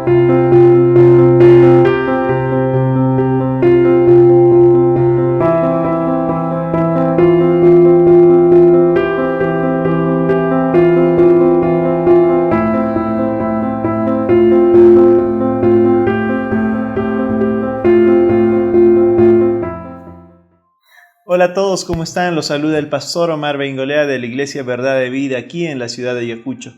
Hola a todos, ¿cómo están? Los saluda el pastor Omar Bengolea de la Iglesia Verdad de Vida aquí en la ciudad de Ayacucho.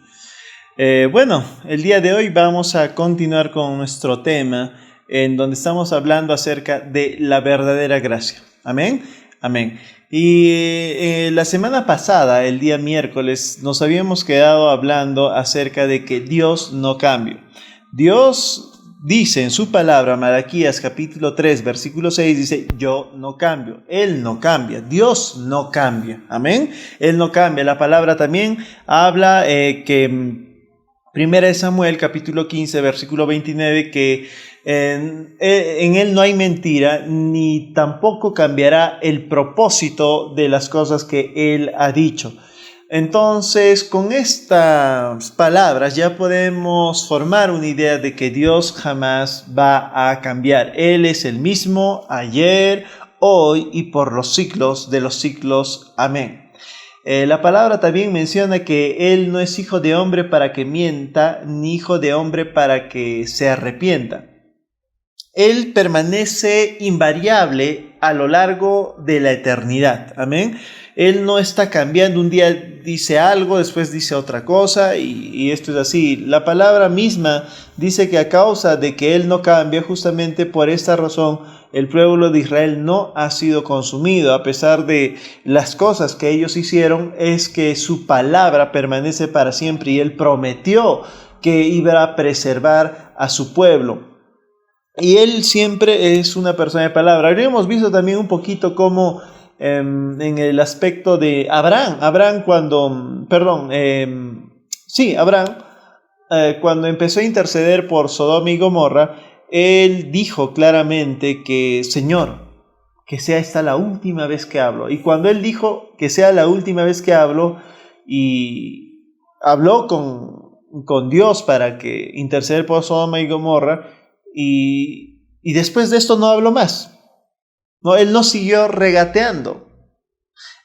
El día de hoy vamos a continuar con nuestro tema en donde estamos hablando acerca de la verdadera gracia. Amén, amén. Y la semana pasada, el día miércoles, nos habíamos quedado hablando acerca de que Dios no cambia. Dios dice en su palabra, Malaquías capítulo 3, versículo 6, dice, yo no cambio. Él no cambia, Dios no cambia. Amén. Él no cambia. La palabra también habla que Primera de Samuel capítulo 15, versículo 29, que en Él no hay mentira, ni tampoco cambiará el propósito de las cosas que Él ha dicho. Entonces, con estas palabras ya podemos formar una idea de que Dios jamás va a cambiar. Él es el mismo ayer, hoy y por los siglos de los siglos. Amén. La palabra también menciona que Él no es hijo de hombre para que mienta, ni hijo de hombre para que se arrepienta. Él permanece invariable a lo largo de la eternidad. Amén. Él no está cambiando, un día dice algo, después dice otra cosa y esto es así. La palabra misma dice que a causa de que Él no cambia, justamente por esta razón, el pueblo de Israel no ha sido consumido. A pesar de las cosas que ellos hicieron, es que su palabra permanece para siempre y Él prometió que iba a preservar a su pueblo. Y Él siempre es una persona de palabra. Habríamos visto también un poquito cómo en el aspecto de Abraham cuando empezó a interceder por Sodoma y Gomorra, él dijo claramente que, Señor, que sea esta la última vez que hablo. Y cuando él dijo que sea la última vez que hablo, y habló con Dios para que interceder por Sodoma y Gomorra, y después de esto no habló más. No, él no siguió regateando.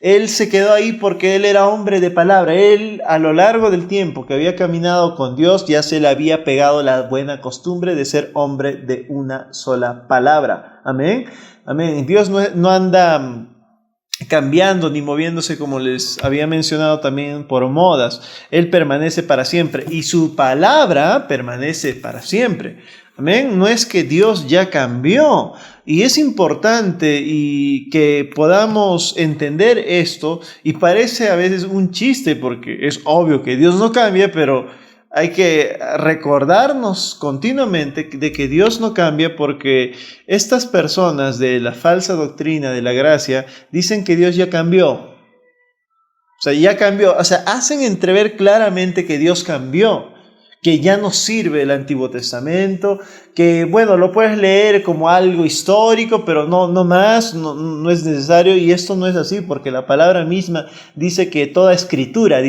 Él se quedó ahí porque él era hombre de palabra. Él, a lo largo del tiempo que había caminado con Dios, ya se le había pegado la buena costumbre de ser hombre de una sola palabra. Amén. Amén. Dios no anda cambiando ni moviéndose, como les había mencionado también, por modas. Él permanece para siempre y su palabra permanece para siempre. Amén. No es que Dios ya cambió. Y es importante y que podamos entender esto, y parece a veces un chiste porque es obvio que Dios no cambia, pero hay que recordarnos continuamente de que Dios no cambia, porque estas personas de la falsa doctrina de la gracia dicen que Dios ya cambió. O sea, ya cambió. O sea, hacen entrever claramente que Dios cambió, que ya no sirve el Antiguo Testamento, que bueno, lo puedes leer como algo histórico, pero no más, no es necesario. Y esto no es así, porque la palabra misma dice que toda escritura,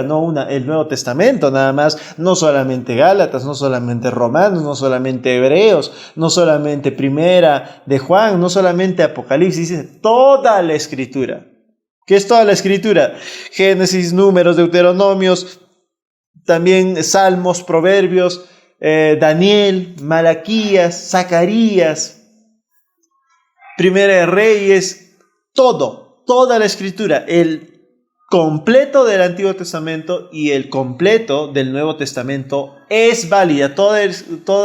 no el Nuevo Testamento nada más, no solamente Gálatas, no solamente Romanos, no solamente Hebreos, no solamente Primera de Juan, no solamente Apocalipsis, dice toda la escritura. ¿Qué es toda la escritura? Génesis, Números, Deuteronomios, también Salmos, Proverbios, Daniel, Malaquías, Zacarías, Primera de Reyes, toda la escritura, el completo del Antiguo Testamento y el completo del Nuevo Testamento es válida. Toda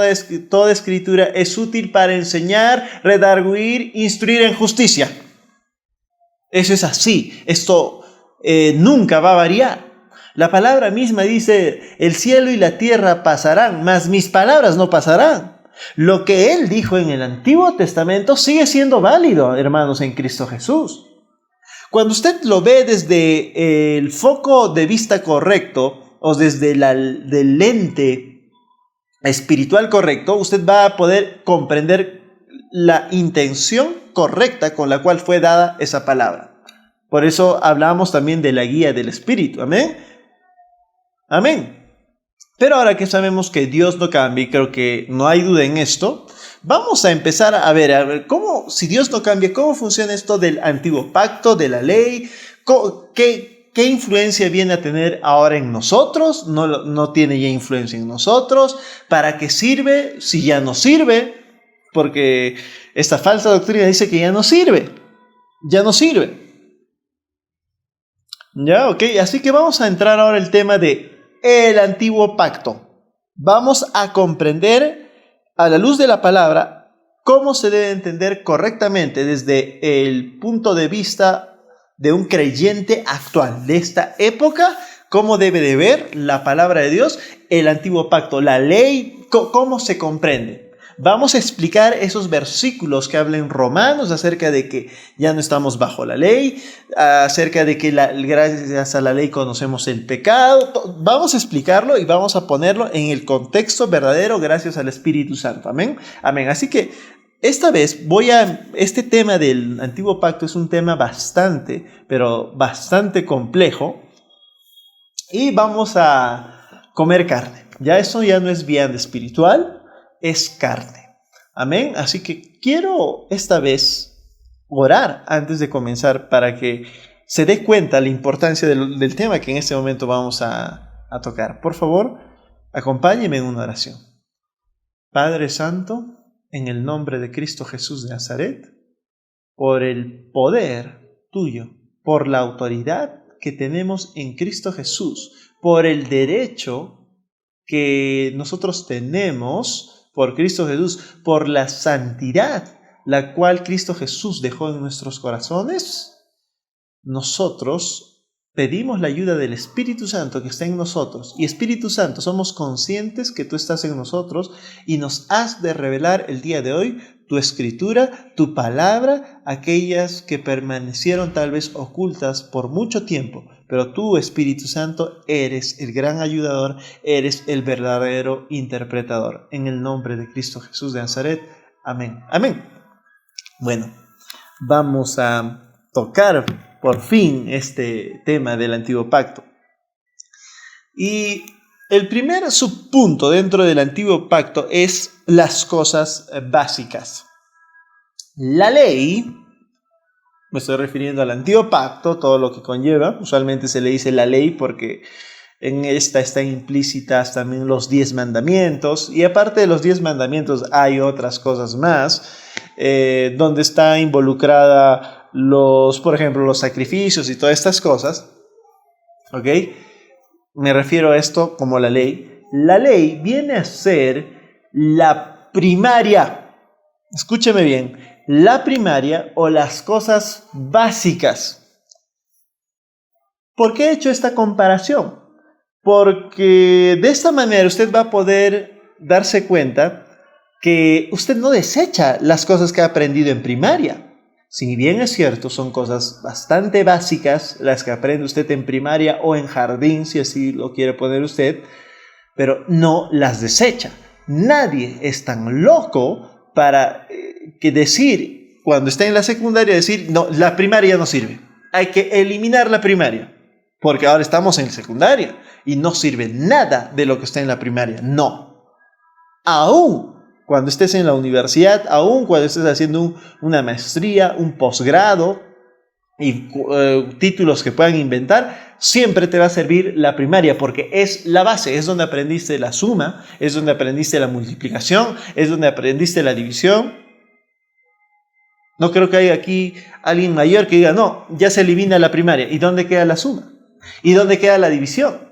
escritura es útil para enseñar, redarguir, instruir en justicia. Eso es así. Esto nunca va a variar. La palabra misma dice, el cielo y la tierra pasarán, mas mis palabras no pasarán. Lo que Él dijo en el Antiguo Testamento sigue siendo válido, hermanos, en Cristo Jesús. Cuando usted lo ve desde el foco de vista correcto, o desde el lente espiritual correcto, usted va a poder comprender la intención correcta con la cual fue dada esa palabra. Por eso hablamos también de la guía del Espíritu. Amén. Amén. Pero ahora que sabemos que Dios no cambia, y creo que no hay duda en esto, vamos a empezar a ver cómo, si Dios no cambia, cómo funciona esto del antiguo pacto, de la ley, qué influencia viene a tener ahora en nosotros, no tiene ya influencia en nosotros, para qué sirve, si ya no sirve, porque esta falsa doctrina dice que ya no sirve. Ya, ok, así que vamos a entrar ahora el tema de el antiguo pacto. Vamos a comprender a la luz de la palabra cómo se debe entender correctamente desde el punto de vista de un creyente actual de esta época, cómo debe de ver la palabra de Dios, el antiguo pacto, la ley, cómo se comprende. Vamos a explicar esos versículos que hablan en Romanos acerca de que ya no estamos bajo la ley, acerca de que gracias a la ley conocemos el pecado. Vamos a explicarlo y vamos a ponerlo en el contexto verdadero gracias al Espíritu Santo. Amén. Amén. Así que esta vez este tema del antiguo pacto es un tema pero bastante complejo, y vamos a comer carne. Ya eso ya no es vianda espiritual, es carne. Amén. Así que quiero esta vez orar antes de comenzar para que se dé cuenta la importancia del tema que en este momento vamos a tocar. Por favor, acompáñeme en una oración. Padre Santo, en el nombre de Cristo Jesús de Nazaret, por el poder tuyo, por la autoridad que tenemos en Cristo Jesús, por el derecho que nosotros tenemos por Cristo Jesús, por la santidad la cual Cristo Jesús dejó en nuestros corazones, nosotros pedimos la ayuda del Espíritu Santo que está en nosotros. Y Espíritu Santo, somos conscientes que tú estás en nosotros y nos has de revelar el día de hoy tu escritura, tu palabra, aquellas que permanecieron tal vez ocultas por mucho tiempo. Pero tú, Espíritu Santo, eres el gran ayudador, eres el verdadero interpretador. En el nombre de Cristo Jesús de Nazaret. Amén. Amén. Bueno, vamos a tocar por fin este tema del antiguo pacto. Y el primer subpunto dentro del antiguo pacto es las cosas básicas. La ley, me estoy refiriendo al antiguo pacto, todo lo que conlleva. Usualmente se le dice la ley porque en esta están implícitas también los 10 mandamientos. Y aparte de los 10 mandamientos hay otras cosas más, donde está involucrada por ejemplo, los sacrificios y todas estas cosas. ¿Ok? Me refiero a esto como la ley. La ley viene a ser la primaria. Escúcheme bien. La primaria o las cosas básicas. ¿Por qué he hecho esta comparación? Porque de esta manera usted va a poder darse cuenta que usted no desecha las cosas que ha aprendido en primaria. Si bien es cierto, son cosas bastante básicas las que aprende usted en primaria o en jardín, si así lo quiere poner usted, pero no las desecha. Nadie es tan loco para decir, cuando está en la secundaria, decir, no, la primaria no sirve. Hay que eliminar la primaria, porque ahora estamos en secundaria y no sirve nada de lo que está en la primaria. No. Aún cuando estés en la universidad, aún cuando estés haciendo una maestría, un posgrado y títulos que puedan inventar, siempre te va a servir la primaria porque es la base, es donde aprendiste la suma, es donde aprendiste la multiplicación, es donde aprendiste la división. No creo que haya aquí alguien mayor que diga, no, ya se elimina la primaria. ¿Y dónde queda la suma? ¿Y dónde queda la división?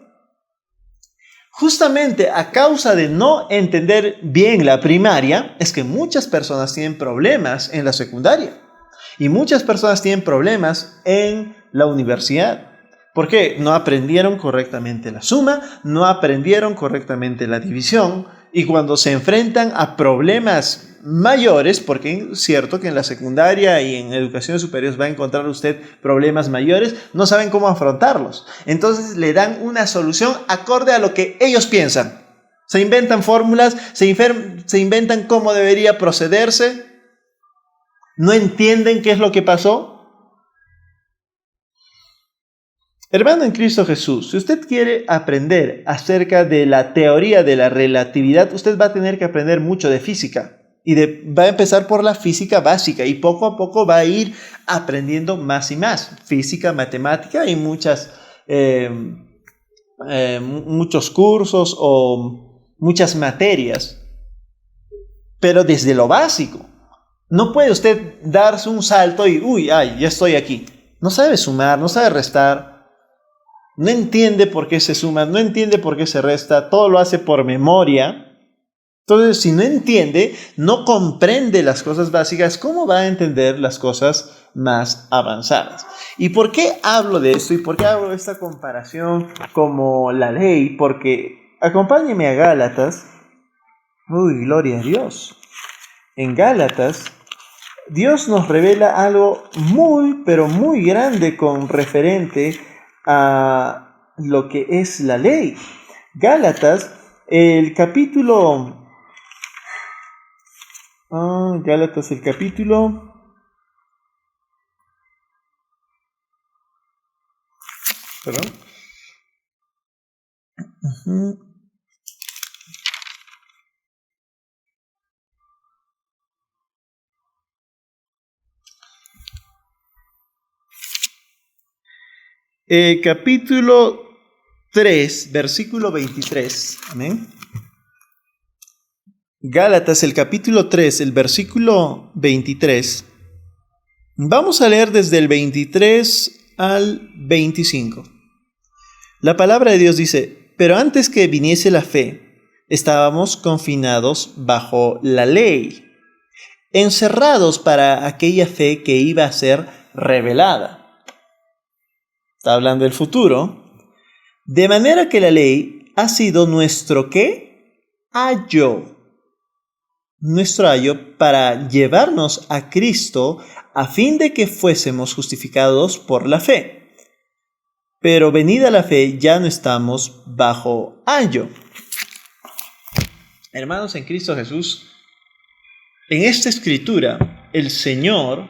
Justamente a causa de no entender bien la primaria, es que muchas personas tienen problemas en la secundaria y muchas personas tienen problemas en la universidad. ¿Por qué? No aprendieron correctamente la suma, no aprendieron correctamente la división, y cuando se enfrentan a problemas mayores, porque es cierto que en la secundaria y en educación superior va a encontrar usted problemas mayores, no saben cómo afrontarlos. Entonces le dan una solución acorde a lo que ellos piensan. Se inventan fórmulas, se inventan cómo debería procederse, no entienden qué es lo que pasó. Hermano en Cristo Jesús, si usted quiere aprender acerca de la teoría de la relatividad, usted va a tener que aprender mucho de física. Va a empezar por la física básica y poco a poco va a ir aprendiendo más y más. Física, matemática y muchos cursos o muchas materias. Pero desde lo básico. No puede usted darse un salto y, ya estoy aquí. No sabe sumar, no sabe restar. No entiende por qué se suma, no entiende por qué se resta. Todo lo hace por memoria. Entonces, si no entiende, no comprende las cosas básicas, ¿cómo va a entender las cosas más avanzadas? ¿Y por qué hablo de esto? ¿Y por qué hago esta comparación como la ley? Porque acompáñeme a Gálatas. Uy, gloria a Dios. En Gálatas, Dios nos revela algo muy, pero muy grande con referente a lo que es la ley. Gálatas, el capítulo... Gálatas, el capítulo... Perdón. Capítulo 3, versículo 23. Amén. Gálatas, el capítulo 3, el versículo 23. Vamos a leer desde el 23 al 25. La palabra de Dios dice: pero antes que viniese la fe, estábamos confinados bajo la ley, encerrados para aquella fe que iba a ser revelada. Está hablando del futuro. De manera que la ley ha sido nuestro ¿qué? Ayo. Nuestro ayo para llevarnos a Cristo a fin de que fuésemos justificados por la fe. Pero venida la fe ya no estamos bajo ayo. Hermanos en Cristo Jesús, en esta escritura el Señor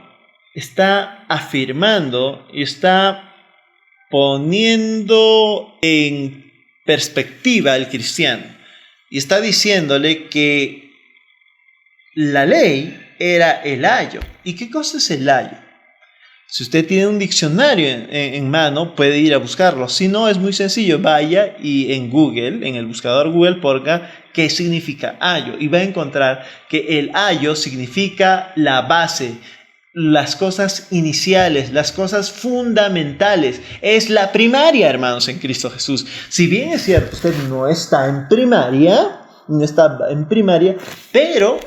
está afirmando y está poniendo en perspectiva al cristiano y está diciéndole que la ley era el ayo. ¿Y qué cosa es el ayo? Si usted tiene un diccionario en mano, puede ir a buscarlo. Si no, es muy sencillo. Vaya y en Google, en el buscador Google, ponga qué significa ayo. Y va a encontrar que el ayo significa la base, las cosas iniciales, las cosas fundamentales. Es la primaria, hermanos, en Cristo Jesús. Si bien es cierto, usted no está en primaria, pero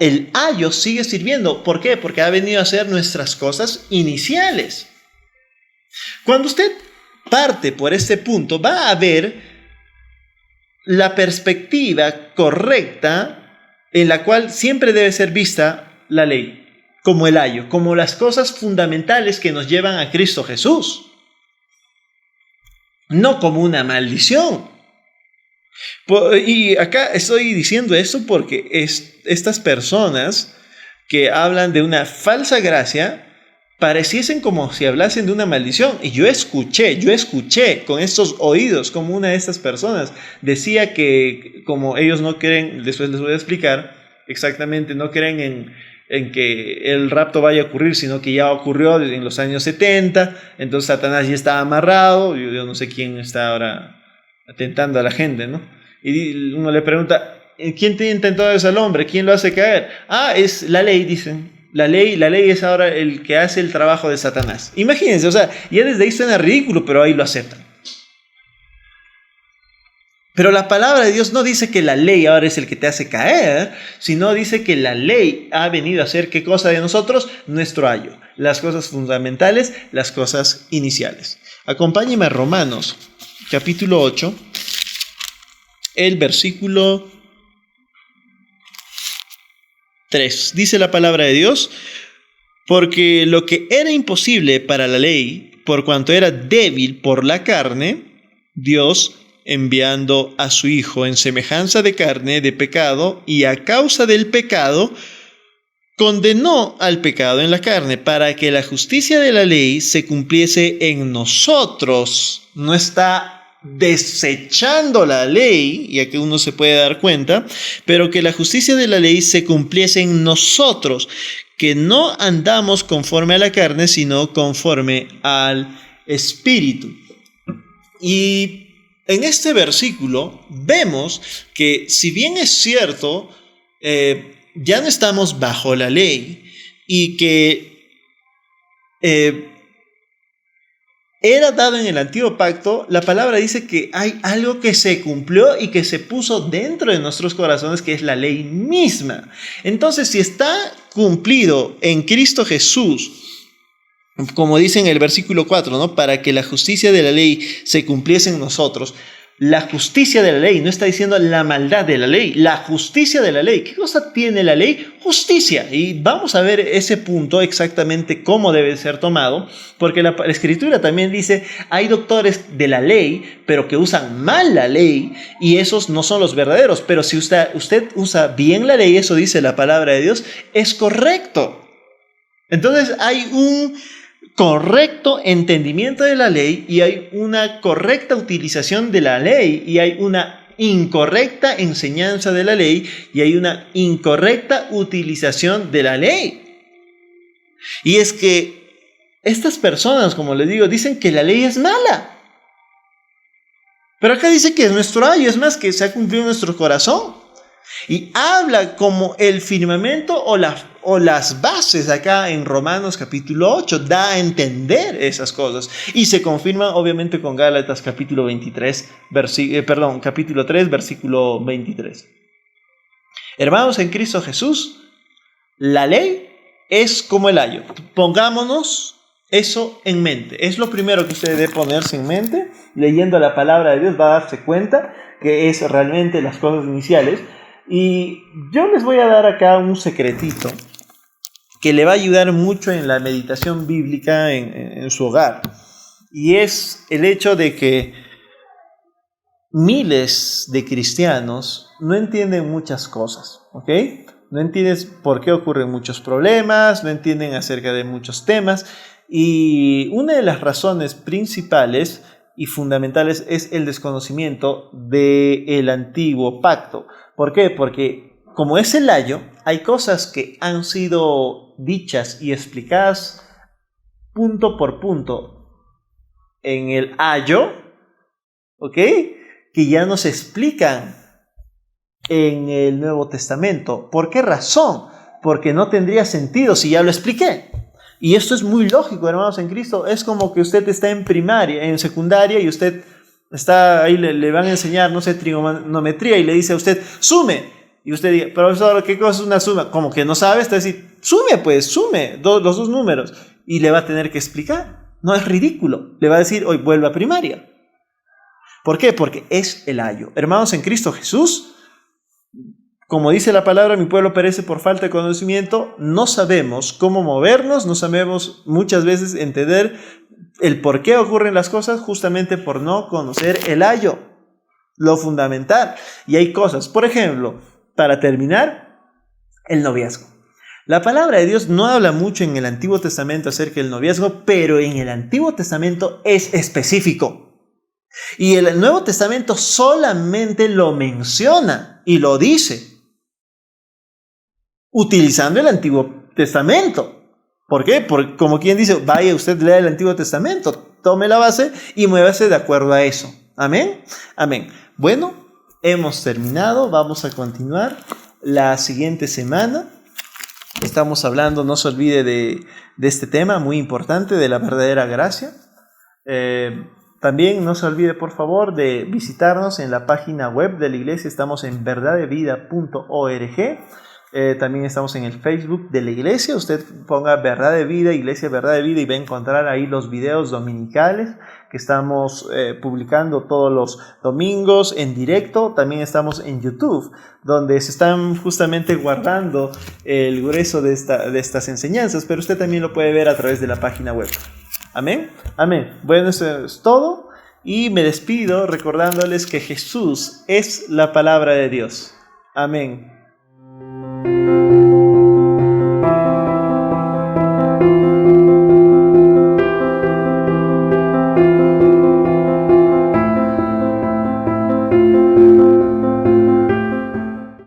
el ayo sigue sirviendo. ¿Por qué? Porque ha venido a ser nuestras cosas iniciales. Cuando usted parte por este punto, va a ver la perspectiva correcta en la cual siempre debe ser vista la ley, como el ayo, como las cosas fundamentales que nos llevan a Cristo Jesús, no como una maldición. Y acá estoy diciendo esto porque estas personas que hablan de una falsa gracia pareciesen como si hablasen de una maldición. Y yo escuché con estos oídos como una de estas personas decía que como ellos no creen, después les voy a explicar exactamente, no creen en que el rapto vaya a ocurrir, sino que ya ocurrió en los años 70, entonces Satanás ya estaba amarrado. Yo no sé quién está ahora atentando a la gente, ¿no? Y uno le pregunta, ¿quién tiene tentado al hombre? ¿Quién lo hace caer? Es la ley, dicen. La ley es ahora el que hace el trabajo de Satanás. Imagínense, o sea, ya desde ahí suena ridículo, pero ahí lo aceptan. Pero la palabra de Dios no dice que la ley ahora es el que te hace caer, sino dice que la ley ha venido a ser ¿qué cosa de nosotros? Nuestro ayo. Las cosas fundamentales, las cosas iniciales. Acompáñeme a Romanos, capítulo 8, el versículo 3. Dice la palabra de Dios: porque lo que era imposible para la ley, por cuanto era débil por la carne, Dios, enviando a su Hijo en semejanza de carne de pecado, y a causa del pecado, condenó al pecado en la carne para que la justicia de la ley se cumpliese en nosotros. No está desechando la ley, ya que uno se puede dar cuenta, pero que la justicia de la ley se cumpliese en nosotros, que no andamos conforme a la carne, sino conforme al Espíritu. Y en este versículo vemos que, si bien es cierto, ya no estamos bajo la ley y que era dado en el antiguo pacto, la palabra dice que hay algo que se cumplió y que se puso dentro de nuestros corazones, que es la ley misma. Entonces, si está cumplido en Cristo Jesús, como dice en el versículo 4, ¿no? Para que la justicia de la ley se cumpliese en nosotros. La justicia de la ley, no está diciendo la maldad de la ley, la justicia de la ley. ¿Qué cosa tiene la ley? Justicia. Y vamos a ver ese punto exactamente cómo debe ser tomado, porque la Escritura también dice, hay doctores de la ley, pero que usan mal la ley, y esos no son los verdaderos. Pero si usted usa bien la ley, eso dice la palabra de Dios, es correcto. Entonces hay un correcto entendimiento de la ley y hay una correcta utilización de la ley y hay una incorrecta enseñanza de la ley y hay una incorrecta utilización de la ley. Y es que estas personas, como les digo, dicen que la ley es mala. Pero acá dice que es nuestro ayo, es más, que se ha cumplido en nuestro corazón. Y habla como el firmamento o las bases acá en Romanos capítulo 8, da a entender esas cosas. Y se confirma obviamente con Gálatas capítulo 3, versículo 23. Hermanos en Cristo Jesús, la ley es como el ayo. Pongámonos eso en mente. Es lo primero que usted debe ponerse en mente. Leyendo la palabra de Dios va a darse cuenta que es realmente las cosas iniciales. Y yo les voy a dar acá un secretito que le va a ayudar mucho en la meditación bíblica en su hogar. Y es el hecho de que miles de cristianos no entienden muchas cosas, ¿ok? No entienden por qué ocurren muchos problemas, no entienden acerca de muchos temas. Y una de las razones principales y fundamentales es el desconocimiento del antiguo pacto. ¿Por qué? Porque como es el ayo, hay cosas que han sido dichas y explicadas punto por punto en el ayo, ¿ok? Que ya no se explican en el Nuevo Testamento. ¿Por qué razón? Porque no tendría sentido si ya lo expliqué. Y esto es muy lógico, hermanos en Cristo. Es como que usted está en primaria, en secundaria, y usted está ahí, le van a enseñar, no sé, trigonometría, y le dice a usted, sume. Y usted dice, profesor, ¿qué cosa es una suma? Como que no sabe, está decir, sume los dos números. Y le va a tener que explicar. No es ridículo. Le va a decir, hoy vuelve a primaria. ¿Por qué? Porque es el ayo. Hermanos en Cristo Jesús, como dice la palabra, mi pueblo perece por falta de conocimiento. No sabemos cómo movernos, no sabemos muchas veces entender el por qué ocurren las cosas, justamente por no conocer el ayo, lo fundamental. Y hay cosas, por ejemplo, para terminar, el noviazgo. La palabra de Dios no habla mucho en el Antiguo Testamento acerca del noviazgo, pero en el Antiguo Testamento es específico. Y el Nuevo Testamento solamente lo menciona y lo dice, utilizando el Antiguo Testamento. ¿Por qué? Porque, como quien dice, vaya usted, lea el Antiguo Testamento, tome la base y muévase de acuerdo a eso. Amén. Amén. Bueno, hemos terminado. Vamos a continuar la siguiente semana. Estamos hablando, no se olvide de este tema muy importante, de la verdadera gracia. También no se olvide, por favor, de visitarnos en la página web de la iglesia. Estamos en verdadevida.org. También estamos en el Facebook de la iglesia. Usted ponga Verdad de Vida, Iglesia Verdad de Vida, y va a encontrar ahí los videos dominicales que estamos publicando todos los domingos en directo. También estamos en YouTube, donde se están justamente guardando el grueso de estas enseñanzas, pero usted también lo puede ver a través de la página web. Amén. Amén. Bueno, eso es todo. Y me despido recordándoles que Jesús es la palabra de Dios. Amén.